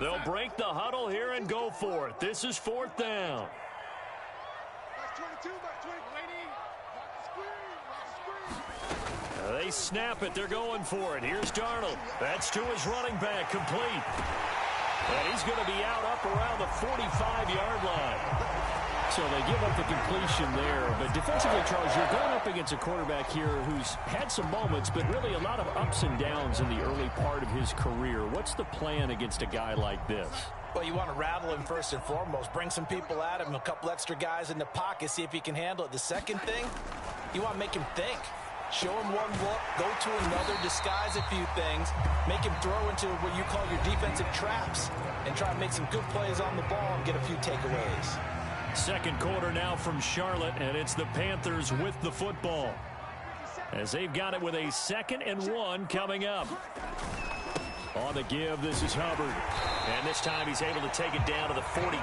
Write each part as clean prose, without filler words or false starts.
They'll break the huddle here and go for it. This is 4th down. They snap it. They're going for it. Here's Darnold. That's to his running back. Complete. And he's going to be up around the 45-yard line. So they give up the completion there. But defensively, Charles, you're going up against a quarterback here who's had some moments, but really a lot of ups and downs in the early part of his career. What's the plan against a guy like this? Well, you want to rattle him first and foremost. Bring some people at him, a couple extra guys in the pocket, see if he can handle it. The second thing, you want to make him think. Show him one look, go to another, disguise a few things, make him throw into what you call your defensive traps, and try to make some good plays on the ball and get a few takeaways. Second quarter now from Charlotte, and it's the Panthers with the football, as they've got it with a 2nd and 1 coming up. On the give, this is Hubbard. And this time he's able to take it down to the 42.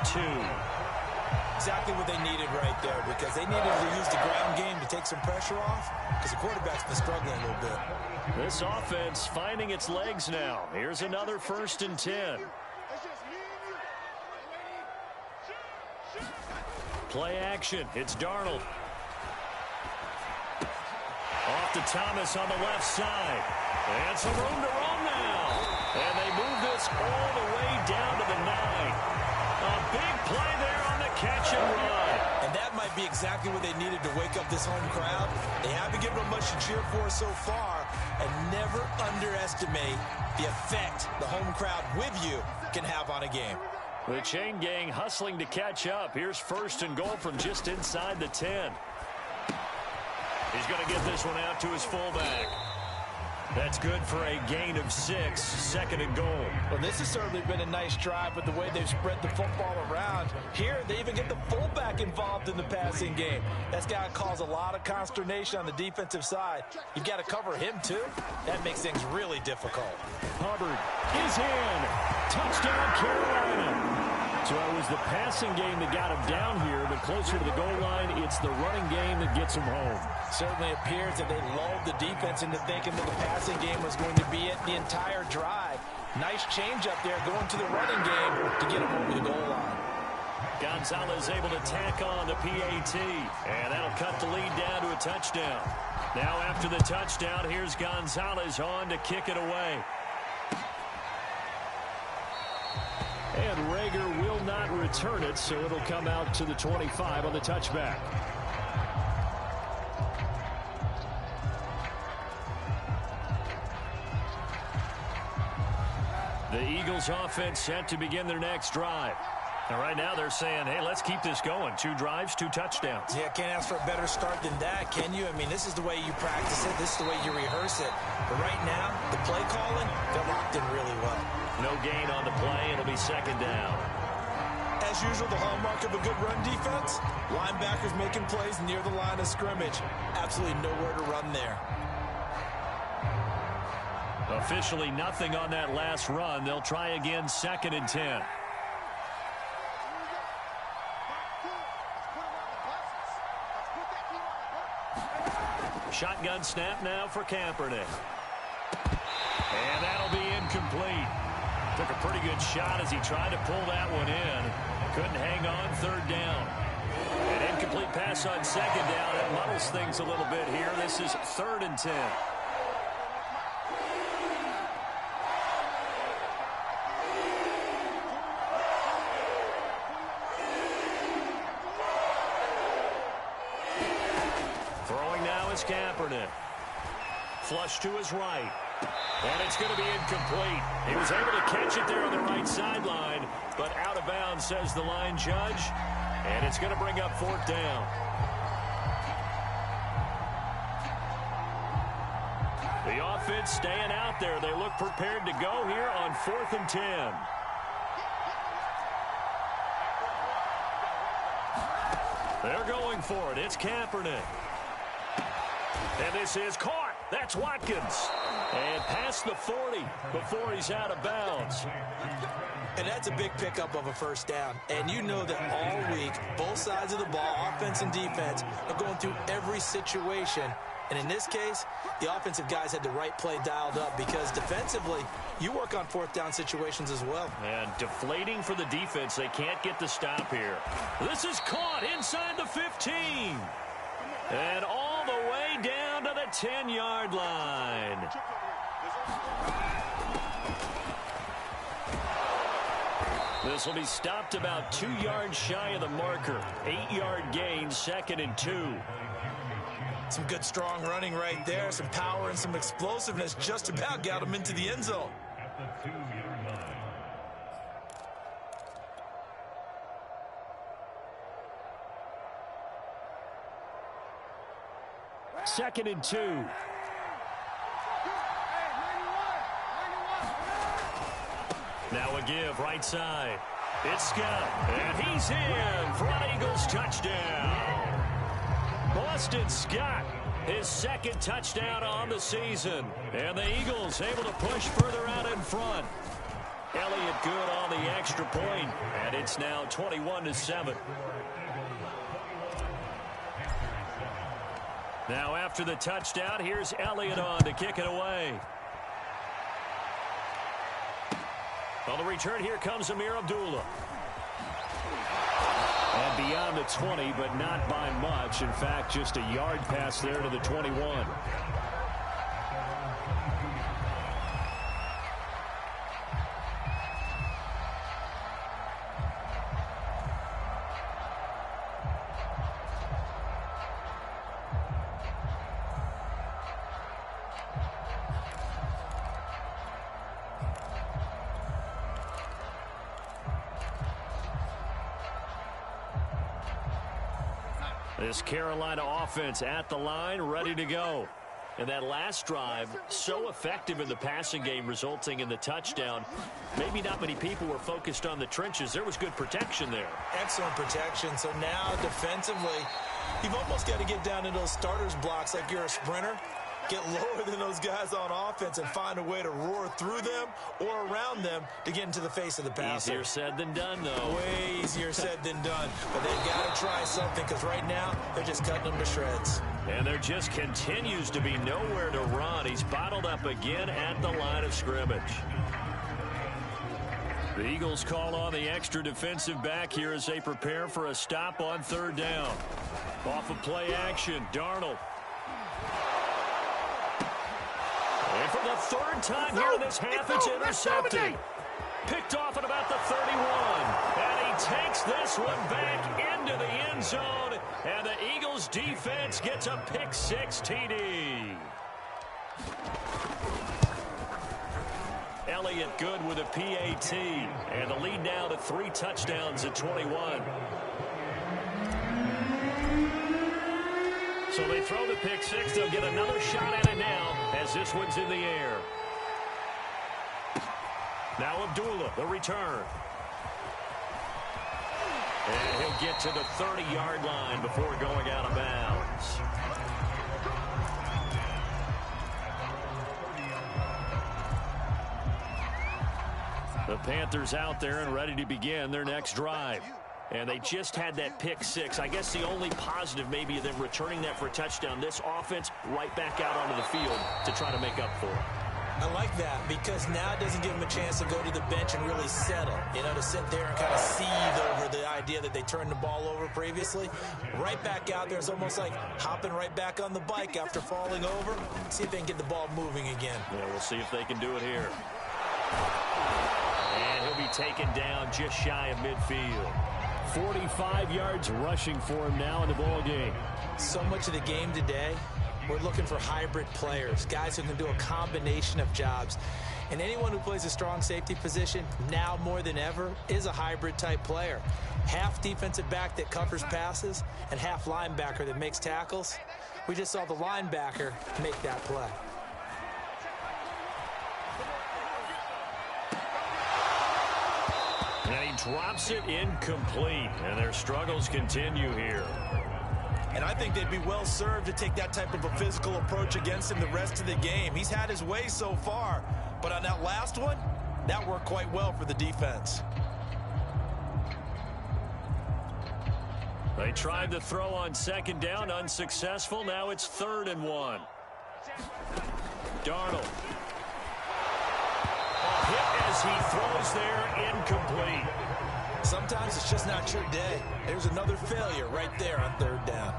Exactly what they needed right there, because they needed to use the ground game to take some pressure off, because the quarterback's been struggling a little bit. This offense finding its legs now. Here's another 1st and 10. Play action. It's Darnold. Off to Thomas on the left side. And some room to run now. And they move this all the way down to the 9. A big play there on the catch and run. And that might be exactly what they needed to wake up this home crowd. They haven't given them much to cheer for so far. And never underestimate the effect the home crowd with you can have on a game. The chain gang hustling to catch up. Here's 1st and goal from just inside the 10. He's going to get this one out to his fullback. That's good for a gain of 6, 2nd and goal. Well, this has certainly been a nice drive with the way they've spread the football around. Here, they even get the fullback involved in the passing game. That's got to cause a lot of consternation on the defensive side. You've got to cover him, too. That makes things really difficult. Hubbard is in. Touchdown, Carolina. So it was the passing game that got him down here, but closer to the goal line, it's the running game that gets him home. Certainly appears that they lulled the defense into thinking that the passing game was going to be it the entire drive. Nice change up there going to the running game to get him over the goal line. Gonzalez able to tack on the PAT, and that'll cut the lead down to a touchdown. Now after the touchdown, here's Gonzalez on to kick it away. And Rager will not return it, so it'll come out to the 25 on the touchback. The Eagles offense set to begin their next drive. And right now they're saying, hey, let's keep this going. 2 drives, 2 touchdowns. Yeah, can't ask for a better start than that, can you? I mean, this is the way you practice it. This is the way you rehearse it. But right now, the play calling, they're locked in really well. No gain on the play. It'll be 2nd down. As usual, the hallmark of a good run defense, linebackers making plays near the line of scrimmage. Absolutely nowhere to run there. Officially nothing on that last run. They'll try again, 2nd and 10. Shotgun snap now for Kaepernick. And that'll be incomplete. Took a pretty good shot as he tried to pull that one in. Couldn't hang on, 3rd down. An incomplete pass on 2nd down. It muddles things a little bit here. This is 3rd and 10. Throwing now is Kaepernick. Flush to his right. And it's going to be incomplete. He was able to catch it there on the right sideline, but out of bounds, says the line judge. And it's going to bring up 4th down. The offense staying out there. They look prepared to go here on 4th and 10. They're going for it. It's Kaepernick. And this is caught. That's Watkins. And past the 40 before he's out of bounds. And that's a big pickup of a 1st down. And you know that all week, both sides of the ball, offense and defense, are going through every situation And in this case, the offensive guys had the right play dialed up because defensively, you work on fourth down situations as well. And deflating for the defense. They can't get the stop here. This is caught inside the 15. And all the way down to the 10-yard line. This will be stopped about 2 yards shy of the marker. 8-yard gain, 2nd and 2. Some good strong running right there. Some power and some explosiveness just about got him into the end zone. Second and 2. Now a give, right side. It's Scott, and he's in for an Eagles touchdown. Boston Scott, his 2nd touchdown on the season. And the Eagles able to push further out in front. Elliott good on the extra point, and it's now 21-7. Now after the touchdown, here's Elliott on to kick it away. On the return, here comes Amir Abdullah. And beyond the 20, but not by much. In fact, just a yard pass there to the 21. This Carolina offense at the line, ready to go. And that last drive, so effective in the passing game, resulting in the touchdown. Maybe not many people were focused on the trenches. There was good protection there. Excellent protection. So now defensively, you've almost got to get down in those starters blocks like you're a sprinter. Get lower than those guys on offense and find a way to roar through them or around them to get into the face of the passer. Easier said than done, though. Way easier said than done. But they've got to try something because right now they're just cutting them to shreds. And there just continues to be nowhere to run. He's bottled up again at the line of scrimmage. The Eagles call on the extra defensive back here as they prepare for a stop on 3rd down. Off of play action, Darnold. And for the 3rd time here in this half, it's intercepted. Picked off at about the 31. And he takes this one back into the end zone. And the Eagles defense gets a pick-6 TD. Elliott good with a PAT. And the lead now to 3 touchdowns at 21. So they throw the pick-6. They'll get another shot at it now as this one's in the air. Now Abdullah, the return. And he'll get to the 30-yard line before going out of bounds. The Panthers out there and ready to begin their next drive. And they just had that pick-6. I guess the only positive maybe of them returning that for a touchdown. This offense right back out onto the field to try to make up for it. I like that because now it doesn't give them a chance to go to the bench and really settle. You know, to sit there and kind of seethe over the idea that they turned the ball over previously. Right back out there. It's almost like hopping right back on the bike after falling over. See if they can get the ball moving again. Yeah, we'll see if they can do it here. And he'll be taken down just shy of midfield. 45 yards rushing for him now in the ball game. So much of the game today, we're looking for hybrid players, guys who can do a combination of jobs. And anyone who plays a strong safety position, now more than ever, is a hybrid type player. Half defensive back that covers passes and half linebacker that makes tackles. We just saw the linebacker make that play. And he drops it incomplete. And their struggles continue here. And I think they'd be well served to take that type of a physical approach against him the rest of the game. He's had his way so far. But on that last one, that worked quite well for the defense. They tried to throw on second down, unsuccessful. Now it's 3rd and 1. Darnold. Hit as he throws there, incomplete. Sometimes it's just not your day. There's another failure right there on 3rd down.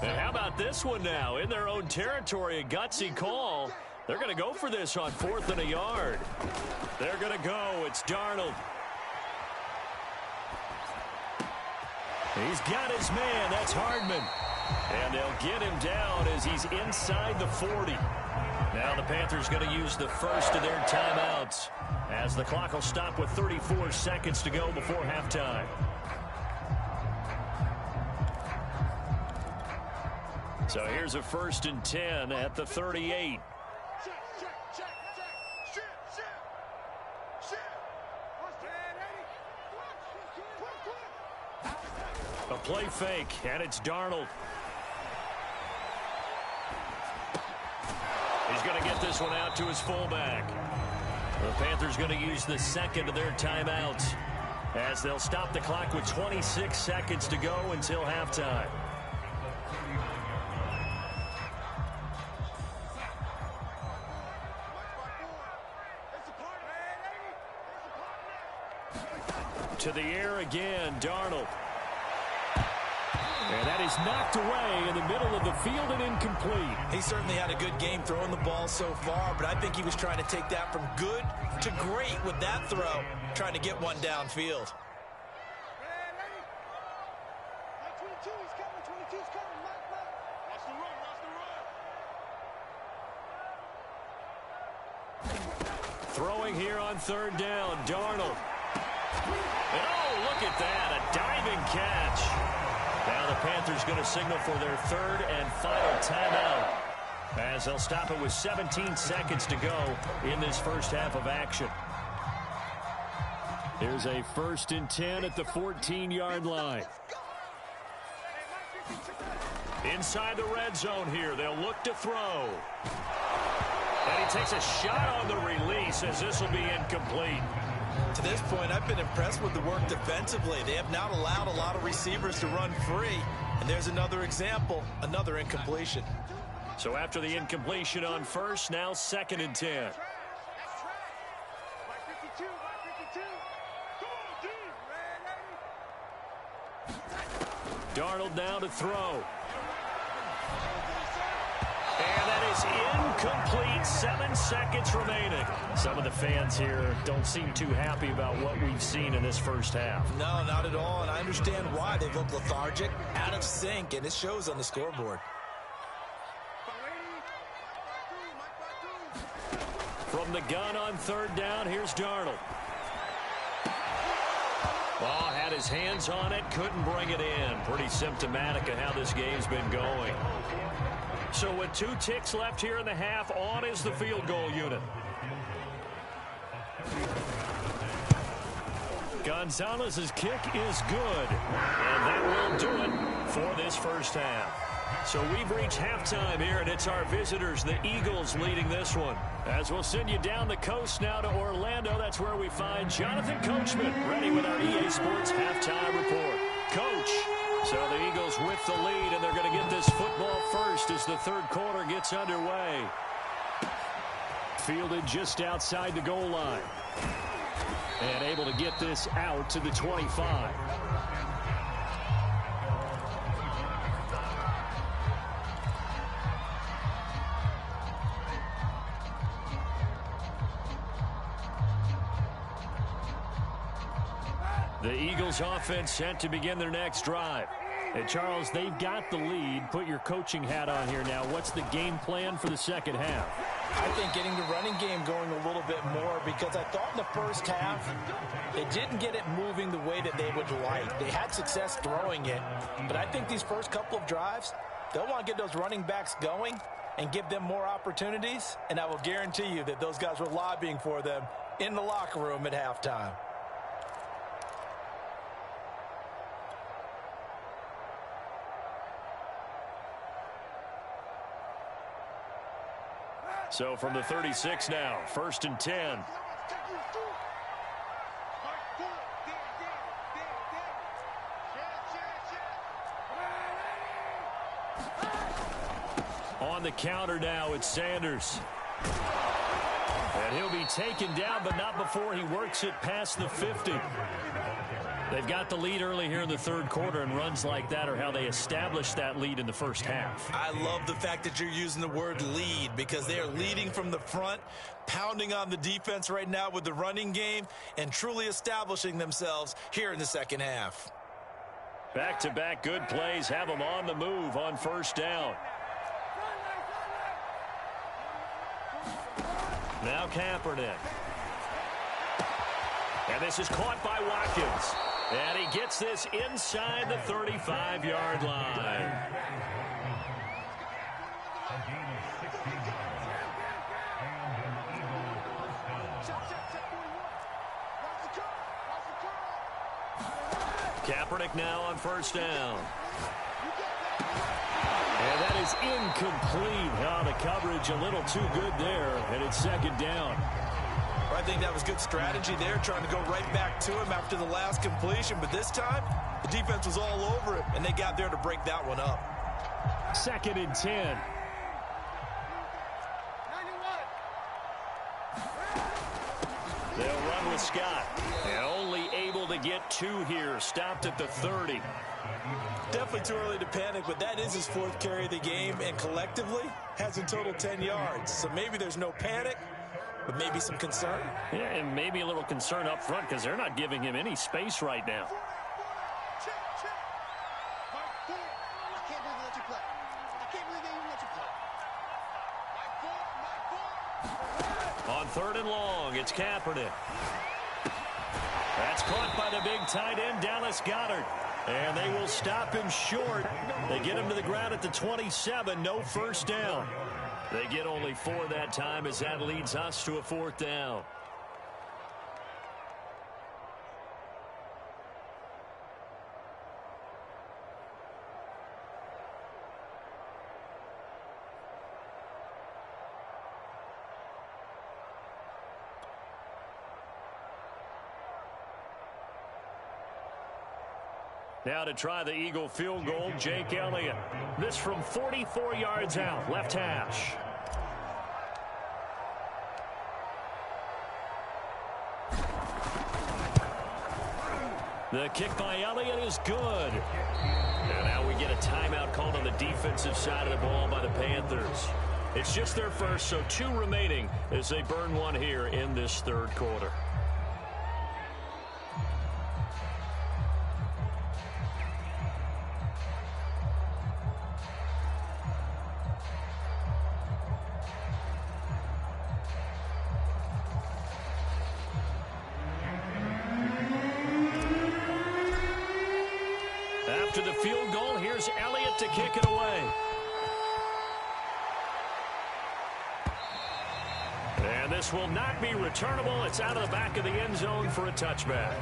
And how about this one now? In their own territory, a gutsy call. They're going to go for this on 4th and a yard. They're going to go. It's Darnold. He's got his man. That's Hardman. And they'll get him down as he's inside the 40. Now the Panthers going to use the first of their timeouts as the clock will stop with 34 seconds to go before halftime. So here's a 1st and 10 at the 38. A play fake, and it's Darnold. He's going to get this one out to his fullback. The Panthers going to use the second of their timeouts as they'll stop the clock with 26 seconds to go until halftime. To the air again, Darnold. And that is knocked away in the middle of the field and incomplete. He certainly had a good game throwing the ball so far, but I think he was trying to take that from good to great with that throw, trying to get one downfield. Throwing here on 3rd down, Darnold. And oh, look at that, a diving catch. Now the Panthers going to signal for their 3rd and final timeout as they'll stop it with 17 seconds to go in this first half of action. Here's a 1st and 10 at the 14-yard line. Inside the red zone here, they'll look to throw. And he takes a shot on the release as this will be incomplete. To this point, I've been impressed with the work defensively. They have not allowed a lot of receivers to run free. And there's another example, another incompletion. So after the incompletion on 1st, now 2nd and 10. Darnold now to throw. And that is incomplete. 7 seconds remaining. Some of the fans here don't seem too happy about what we've seen in this first half. No, not at all, and I understand why. They look lethargic, out of sync, and it shows on the scoreboard. From the gun on 3rd down, here's Darnold. Ball had his hands on it, couldn't bring it in. Pretty symptomatic of how this game's been going. So with 2 ticks left here in the half, on is the field goal unit. Gonzalez's kick is good, and that will do it for this first half. So we've reached halftime here, and it's our visitors, the Eagles, leading this one. As we'll send you down the coast now to Orlando, that's where we find Jonathan Coachman, ready with our EA Sports halftime report. Coach. So the Eagles with the lead, and they're going to get this football first as the 3rd quarter gets underway. Fielded just outside the goal line. And able to get this out to the 25. The Eagles offense set to begin their next drive. And Charles, they've got the lead. Put your coaching hat on here now. What's the game plan for the second half? I think getting the running game going a little bit more, because I thought in the first half they didn't get it moving the way that they would like. They had success throwing it, but I think these first couple of drives, they'll want to get those running backs going and give them more opportunities, and I will guarantee you that those guys were lobbying for them in the locker room at halftime. So from the 36 now, 1st and 10. On the counter now, it's Sanders. And he'll be taken down, but not before he works it past the 50. They've got the lead early here in the third quarter, and runs like that are how they establish that lead in the first half. I love the fact that you're using the word lead, because they are leading from the front, pounding on the defense right now with the running game, and truly establishing themselves here in the second half. Back-to-back good plays have them on the move on first down. Now Kaepernick. And this is caught by Watkins. And he gets this inside the 35-yard line. Kaepernick now on first down. And that is incomplete. Oh, the coverage a little too good there, and it's second down. I think that was good strategy there, trying to go right back to him after the last completion. But this time, the defense was all over it, and they got there to break that one up. 2nd and 10. They'll run with Scott. And only able to get 2 here. Stopped at the 30. Definitely too early to panic, but that is his 4th carry of the game, and collectively has in total 10 yards. So maybe there's no panic, but maybe some concern. Yeah, and maybe a little concern up front, because they're not giving him any space right now. On 3rd and long, it's Kaepernick. That's caught by the big tight end, Dallas Goedert. And they will stop him short. They get him to the ground at the 27. No first down. They get only 4 that time, as that leads us to a 4th down. Now to try the Eagle field goal, Jake Elliott. This from 44 yards out, left hash. The kick by Elliott is good. And now we get a timeout called on the defensive side of the ball by the Panthers. It's just their first, so 2 remaining as they burn one here in this third quarter. After the field goal, here's Elliott to kick it away. And this will not be returnable. It's out of the back of the end zone for a touchback.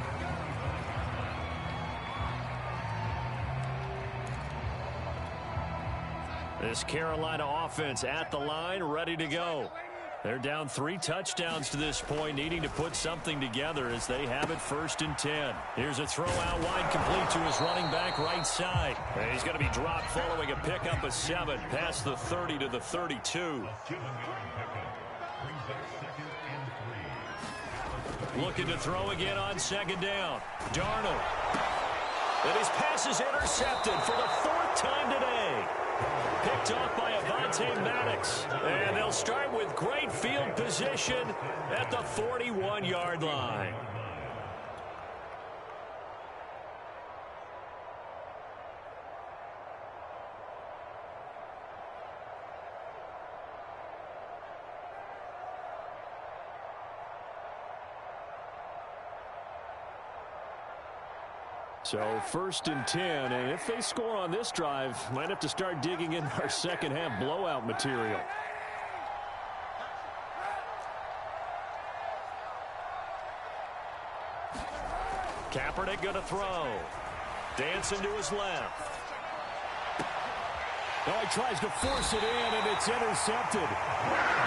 This Carolina offense at the line, ready to go. They're down 3 touchdowns to this point, needing to put something together as they have it 1st and 10. Here's a throw out wide, complete to his running back right side. And he's going to be dropped following a pickup of 7 past the 30 to the 32. Looking to throw again on 2nd down. Darnold. And his pass is intercepted for the 4th time today. Picked off by Avonte Maddox. And they'll start with great field position at the 41-yard line. So 1st and 10, and if they score on this drive, might have to start digging in our second half blowout material. Kaepernick going to throw. Dancing to his left. Oh, he tries to force it in, and it's intercepted.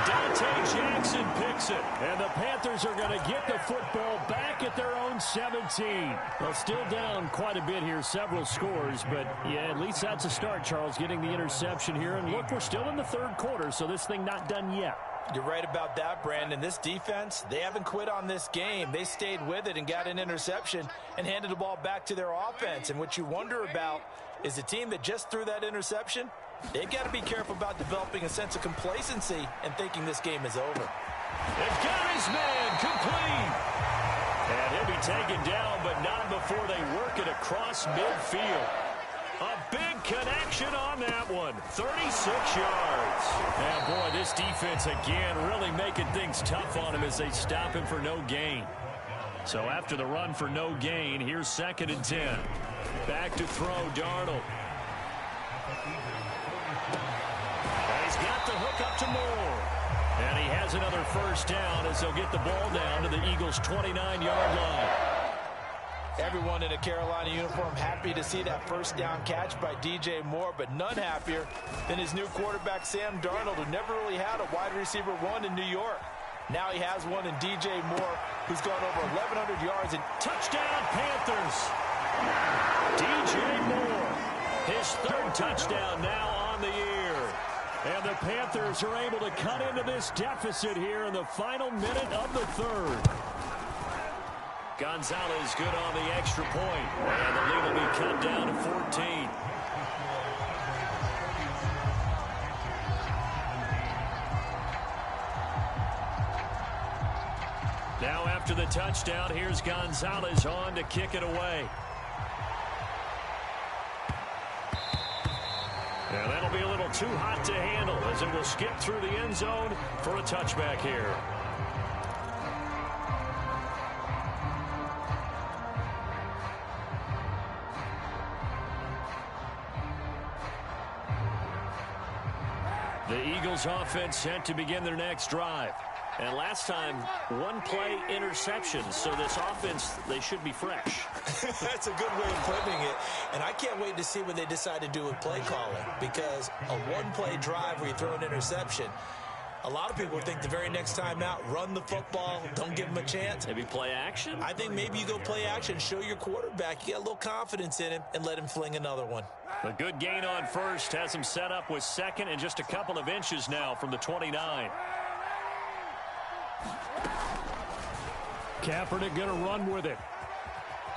Dante Jackson picks it. And the Panthers are going to get the football back at their own 17. Well, still down quite a bit here, several scores. But, yeah, at least that's a start, Charles, getting the interception here. And, look, we're still in the third quarter, so this thing not done yet. You're right about that, Brandon. This defense, they haven't quit on this game. They stayed with it and got an interception and handed the ball back to their offense. And what you wonder about is the team that just threw that interception, they've got to be careful about developing a sense of complacency and thinking this game is over. They've got his man complete. And he'll be taken down, but not before they work it across midfield. A big connection on that one. 36 yards. And, boy, this defense, again, really making things tough on him as they stop him for no gain. So after the run for no gain, here's 2nd and 10. Back to throw, Darnold. And he's got the hook up to Moore. And he has another first down as they'll get the ball down to the Eagles' 29-yard line. Everyone in a Carolina uniform happy to see that first down catch by DJ Moore, but none happier than his new quarterback, Sam Darnold, who never really had a wide receiver one in New York. Now he has one in DJ Moore, who's gone over 1,100 yards. And touchdown, Panthers. DJ Moore, his 3rd touchdown now on the year. And the Panthers are able to cut into this deficit here in the final minute of the 3rd. Gonzalez good on the extra point. And the lead will be cut down to 14. Now after the touchdown, here's Gonzalez on to kick it away. And that'll be a little too hot to handle as it will skip through the end zone for a touchback here. The Eagles offense set to begin their next drive. And last time, one-play interception. So this offense, they should be fresh. That's a good way of putting it. And I can't wait to see what they decide to do with play calling. Because a one-play drive where you throw an interception, a lot of people think the very next time out, run the football, don't give them a chance. Maybe play action? I think maybe you go play action, show your quarterback, you get a little confidence in him, and let him fling another one. A good gain on first has him set up with 2nd and just a couple of inches now from the 29. Kaepernick going to run with it.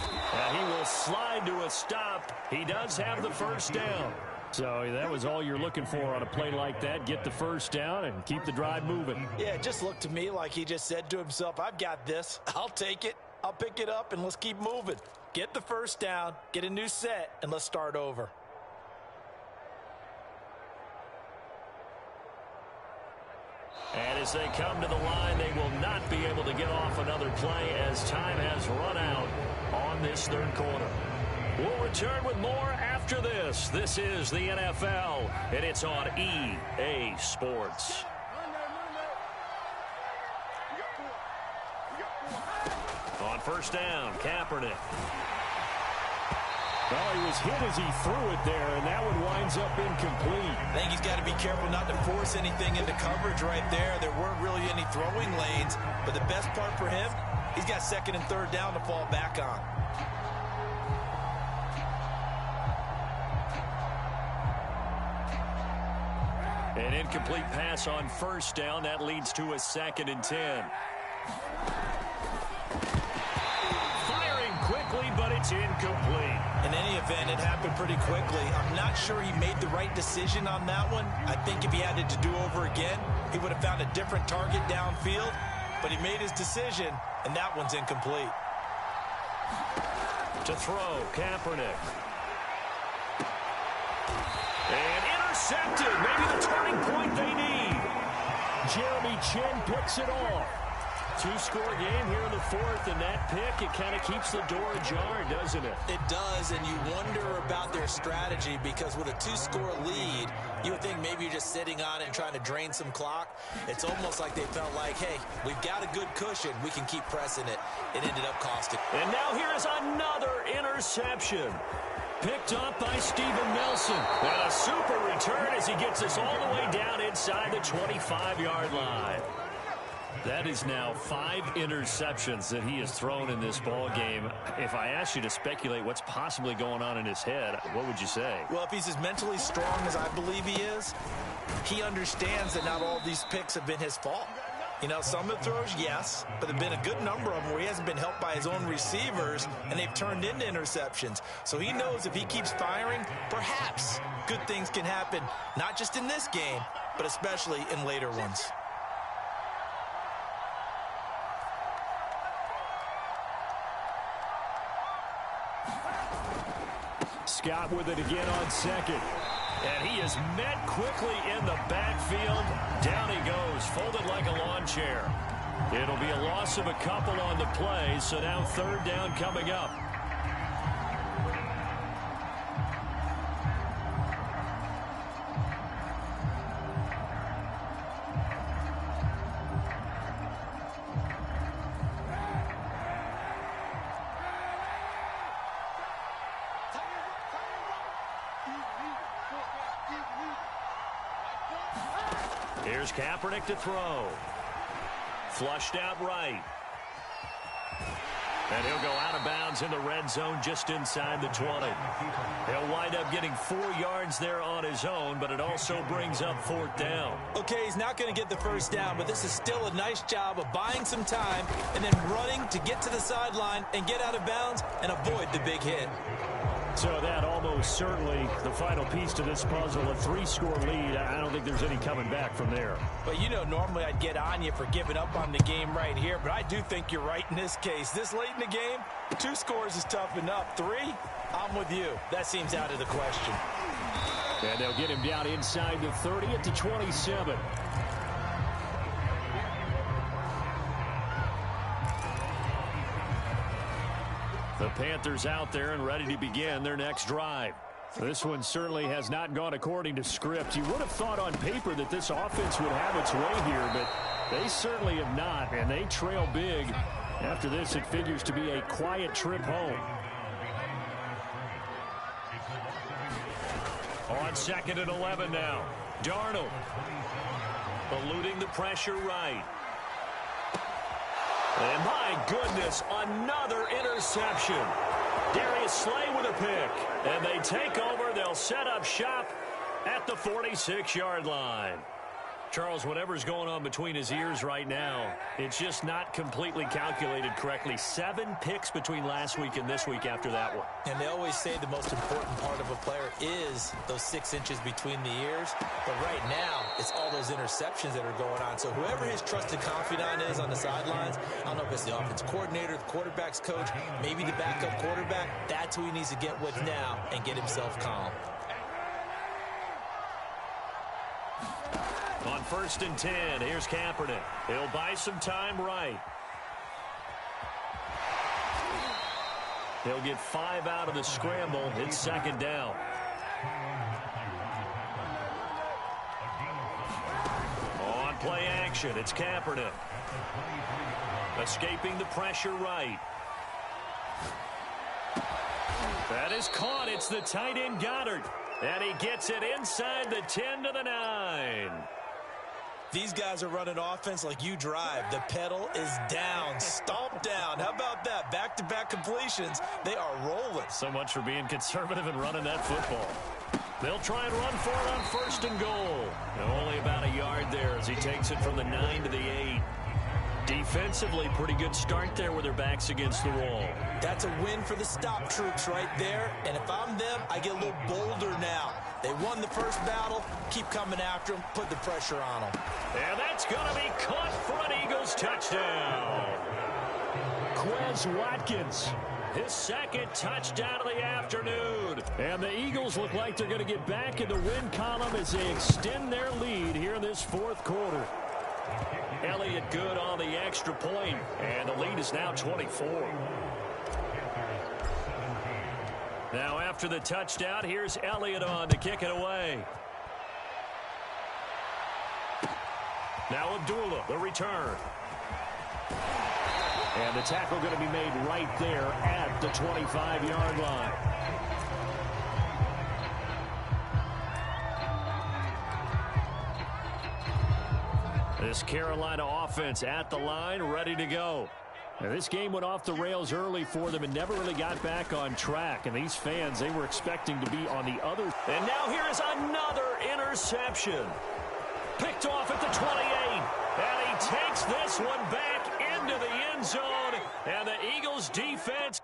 And he will slide to a stop. He does have the first down. So that was all you're looking for on a play like that. Get the first down and keep the drive moving. Yeah, it just looked to me like he just said to himself, I've got this. I'll take it. I'll pick it up, and let's keep moving. Get the first down, get a new set, and let's start over. And as they come to the line, they will not be able to get off another play as time has run out on this 3rd quarter. We'll return with more after this. This is the NFL, and it's on EA Sports. On first down, Kaepernick. Well, he was hit as he threw it there, and that one winds up incomplete. I think he's got to be careful not to force anything into coverage right there. There weren't really any throwing lanes, but the best part for him, he's got 2nd and 3rd down to fall back on. An incomplete pass on first down. That leads to a 2nd and 10. Firing quickly, but it's incomplete. In any event, it happened pretty quickly. I'm not sure he made the right decision on that one. I think if he had it to do over again, he would have found a different target downfield. But he made his decision, and that one's incomplete. To throw, Kaepernick. And intercepted. Maybe the turning point they need. Jeremy Chin picks it off. 2-score game here in the 4th, and that pick, it kind of keeps the door ajar, doesn't it? It does, and you wonder about their strategy because with a 2-score lead, you would think maybe you're just sitting on it and trying to drain some clock. It's almost like they felt like, hey, we've got a good cushion. We can keep pressing it. It ended up costing. And now here is another interception. picked off by Steven Nelson. And a super return as he gets us all the way down inside the 25-yard line. That is now 5 interceptions that he has thrown in this ball game. If I asked you to speculate what's possibly going on in his head, what would you say? Well, if he's as mentally strong as I believe he is, he understands that not all of these picks have been his fault. You know, some of the throws, yes, but there have been a good number of them where he hasn't been helped by his own receivers, and they've turned into interceptions. So he knows if he keeps firing, perhaps good things can happen, not just in this game, but especially in later ones. Scott with it again on second. And he is met quickly in the backfield. Down he goes, folded like a lawn chair. It'll be a loss of a couple on the play, so now 3rd down coming up. Here's Kaepernick to throw. Flushed out right. And he'll go out of bounds in the red zone just inside the 20. He'll wind up getting 4 yards there on his own, but it also brings up 4th down. Okay, he's not going to get the first down, but this is still a nice job of buying some time and then running to get to the sideline and get out of bounds and avoid the big hit. So that almost certainly the final piece to this puzzle, a 3-score lead. I don't think there's any coming back from there. But, you know, normally I'd get on you for giving up on the game right here, but I do think you're right in this case. This late in the game, 2 scores is tough enough. 3, I'm with you. That seems out of the question. And they'll get him down inside the 30 at the 27. The Panthers out there and ready to begin their next drive. This one certainly has not gone according to script. You would have thought on paper that this offense would have its way here, but they certainly have not, and they trail big. After this, it figures to be a quiet trip home. On 2nd and 11 now. Darnold eluding the pressure right. And my goodness, another interception. Darius Slay with a pick. And they take over. They'll set up shop at the 46-yard line. Charles, whatever's going on between his ears right now, it's just not completely calculated correctly. 7 picks between last week and this week after that one. And they always say the most important part of a player is those 6 inches between the ears. But right now, it's all those interceptions that are going on. So whoever his trusted confidant is on the sidelines, I don't know if it's the offense coordinator, the quarterback's coach, maybe the backup quarterback, that's who he needs to get with now and get himself calm. On 1st and 10, here's Kaepernick. He'll buy some time right. He'll get 5 out of the scramble. It's 2nd down. On play action, it's Kaepernick. Escaping the pressure right. That is caught. It's the tight end Goddard. And he gets it inside the 10 to the 9. These guys are running offense like you drive. The pedal is down, stomped down. How about that? Back-to-back completions. They are rolling. So much for being conservative and running that football. They'll try and run for it on 1st and goal. Only about a yard there as he takes it from the 9 to the 8. Defensively, pretty good start there with their backs against the wall. That's a win for the stop troops right there. And if I'm them, I get a little bolder now. They won the first battle. Keep coming after them. Put the pressure on them. And that's going to be caught for an Eagles touchdown. Quez Watkins, his 2nd touchdown of the afternoon. And the Eagles look like they're going to get back in the win column as they extend their lead here in this 4th quarter. Elliott good on the extra point, and the lead is now 24. Now after the touchdown, here's Elliott on to kick it away. Now Abdullah, the return. And the tackle going to be made right there at the 25-yard line. This Carolina offense at the line, ready to go. Now, this game went off the rails early for them and never really got back on track. And these fans, they were expecting to be on the other. And now here is another interception. Picked off at the 28. And he takes this one back into the end zone. And the Eagles defense